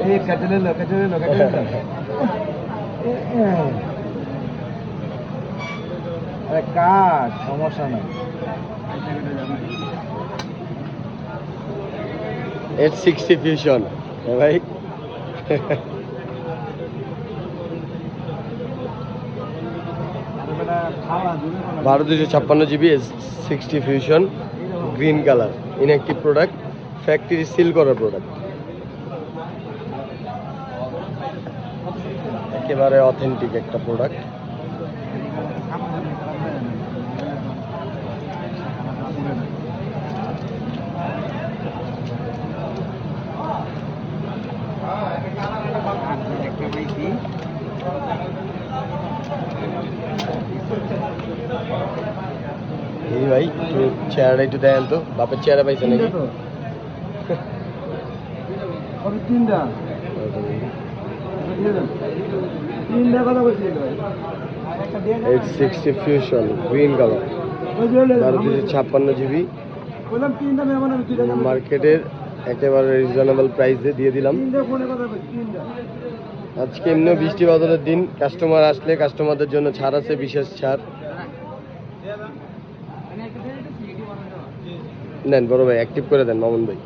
এই কেটে নিল আরে কাজ সমস্যা নাই। H60 Fusion হ্যাঁ ভাই। 12/256 GB H60 Fusion green colour, inactive product, factory seal করা প্রোডাক্ট, একেবারে অথেন্টিক একটা প্রোডাক্ট। এই ভাই একটু চেহারাটা একটু দেখেন তো, বাপের চেহারা পাইছে নাকি? H60 Fusion green colour, 12/256 GB, মার্কেটের একেবারে রিজনেবল প্রাইসে দিয়ে দিলাম। আজকে এমনি বৃষ্টি বাদলের দিন, কাস্টমার আসলে কাস্টমারদের জন্য ছাড় আছে, বিশেষ ছাড়। নেন বড় ভাই, অ্যাক্টিভ করে দেন মামুন ভাই।